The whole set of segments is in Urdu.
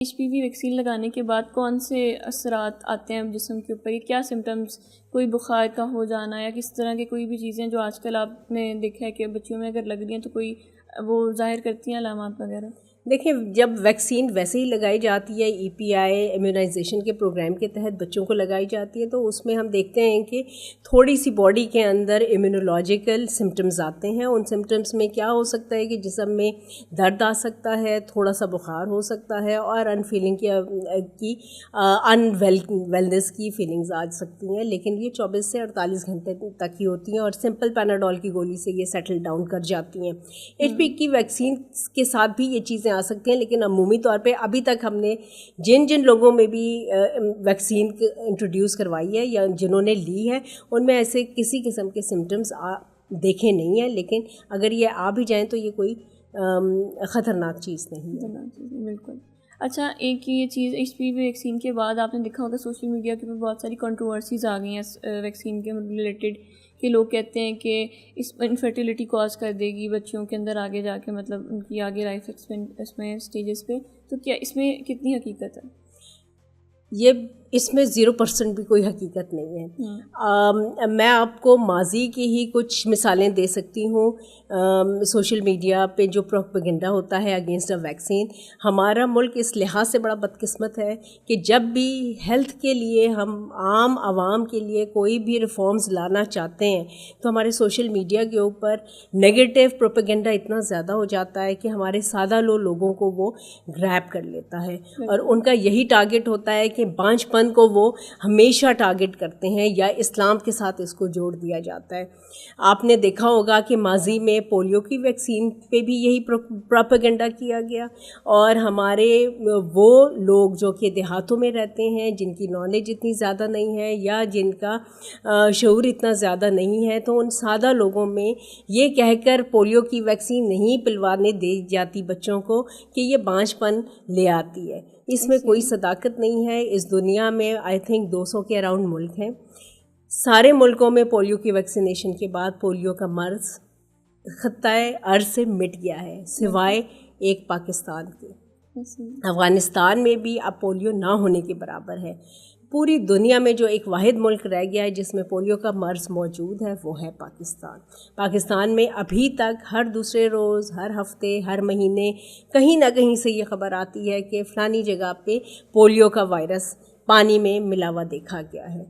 HPV ویکسین لگانے کے بعد کون سے اثرات آتے ہیں جسم کے اوپر؟ یہ کیا سمٹمز، کوئی بخار کا ہو جانا یا کس طرح کی کوئی بھی چیزیں جو آج کل آپ نے دیکھا ہے کہ بچیوں میں اگر لگ رہی ہیں تو کوئی وہ ظاہر کرتی ہیں علامات وغیرہ؟ دیکھیں، جب ویکسین ویسے ہی لگائی جاتی ہے EPI امیونائزیشن کے پروگرام کے تحت بچوں کو لگائی جاتی ہے، تو اس میں ہم دیکھتے ہیں کہ تھوڑی سی باڈی کے اندر امیونولوجیکل سمٹمز آتے ہیں. ان سمٹمز میں کیا ہو سکتا ہے کہ جسم میں درد آ سکتا ہے، تھوڑا سا بخار ہو سکتا ہے، اور ان ویلنس کی فیلنگز آ سکتی ہیں، لیکن یہ 24 سے 48 گھنٹے تک ہی ہوتی ہیں اور سمپل پیناڈول کی گولی سے یہ سیٹل ڈاؤن کر جاتی ہیں. HPV کی ویکسین کے ساتھ بھی یہ چیزیں آ سکتی ہیں، لیکن عمومی طور پہ ابھی تک ہم نے جن لوگوں میں بھی ویکسین انٹروڈیوس کروائی ہے یا جنہوں نے لی ہے ان میں ایسے کسی قسم کے سمٹمز دیکھے نہیں ہیں. لیکن اگر یہ آ بھی جائیں تو یہ کوئی خطرناک چیز نہیں ہے. بالکل. اچھا، ایک یہ چیز HPV ویکسین کے بعد آپ نے دیکھا ہوگا سوشل میڈیا کے اوپر بہت ساری کنٹروورسیز آ گئی ہیں ویکسین کے ریلیٹڈ، کہ لوگ کہتے ہیں کہ اس انفرٹیلیٹی کاز کر دے گی بچیوں کے اندر آگے جا کے، مطلب ان کی آگے لائف اس میں اسٹیجز پہ. تو کیا اس میں کتنی حقیقت ہے؟ یہ اس میں 0% بھی کوئی حقیقت نہیں ہے. میں آپ کو ماضی کی ہی کچھ مثالیں دے سکتی ہوں. سوشل میڈیا پہ جو پروپیگنڈا ہوتا ہے اگینسٹ اے ویکسین، ہمارا ملک اس لحاظ سے بڑا بدقسمت ہے کہ جب بھی ہیلتھ کے لیے ہم عام عوام کے لیے کوئی بھی ریفارمز لانا چاہتے ہیں تو ہمارے سوشل میڈیا کے اوپر نیگیٹو پروپیگنڈا اتنا زیادہ ہو جاتا ہے کہ ہمارے سادہ لوگوں کو وہ گریب کر لیتا ہے، اور ان کا یہی ٹارگٹ ہوتا ہے کہ بانجھ پن کو وہ ہمیشہ ٹارگٹ کرتے ہیں، یا اسلام کے ساتھ اس کو جوڑ دیا جاتا ہے. آپ نے دیکھا ہوگا کہ ماضی میں پولیو کی ویکسین پہ بھی یہی پروپیگنڈا کیا گیا، اور ہمارے وہ لوگ جو کہ دیہاتوں میں رہتے ہیں، جن کی نالج اتنی زیادہ نہیں ہے یا جن کا شعور اتنا زیادہ نہیں ہے، تو ان سادہ لوگوں میں یہ کہہ کر پولیو کی ویکسین نہیں پلوانے دی جاتی بچوں کو کہ یہ بانجھ پن لے آتی ہے. اس میں کوئی صداقت نہیں ہے. اس دنیا میں آئی تھنک 200 کے اراؤنڈ ملک ہیں. سارے ملکوں میں پولیو کی ویکسینیشن کے بعد پولیو کا مرض خطۂ ارض سے مٹ گیا ہے، سوائے ایک پاکستان کے. افغانستان میں بھی اب پولیو نہ ہونے کے برابر ہے. پوری دنیا میں جو ایک واحد ملک رہ گیا ہے جس میں پولیو کا مرض موجود ہے وہ ہے پاکستان. پاکستان میں ابھی تک ہر دوسرے روز، ہر ہفتے، ہر مہینے کہیں نہ کہیں سے یہ خبر آتی ہے کہ فلانی جگہ پہ پولیو کا وائرس پانی میں ملا ہوا دیکھا گیا ہے.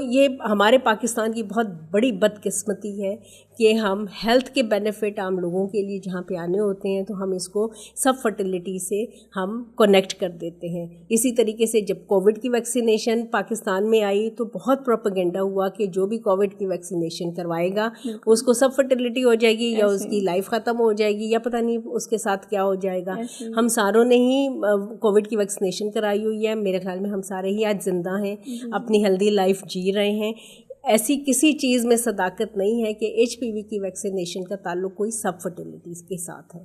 یہ ہمارے پاکستان کی بہت بڑی بدقسمتی ہے کہ ہم ہیلتھ کے بینیفٹ عام لوگوں کے لیے جہاں پہ آنے ہوتے ہیں تو ہم اس کو سب فرٹیلیٹی سے ہم کنیکٹ کر دیتے ہیں. اسی طریقے سے جب کووڈ کی ویکسینیشن پاکستان میں آئی تو بہت پروپیگنڈا ہوا کہ جو بھی کووڈ کی ویکسینیشن کروائے گا اس کو سب فرٹیلیٹی ہو جائے گی، یا اس کی لائف ختم ہو جائے گی، یا پتہ نہیں اس کے ساتھ کیا ہو جائے گا. ہم ساروں نے ہی کووڈ کی ویکسینیشن کرائی ہوئی ہے. میرے خیال میں ہم سارے ہی آج زندہ ہیں، اپنی ہیلدی لائف جی رہے ہیں. ایسی کسی چیز میں صداقت نہیں ہے کہ HPV کی ویکسینیشن کا تعلق کوئی سب فرٹیلیٹیز کے ساتھ ہے.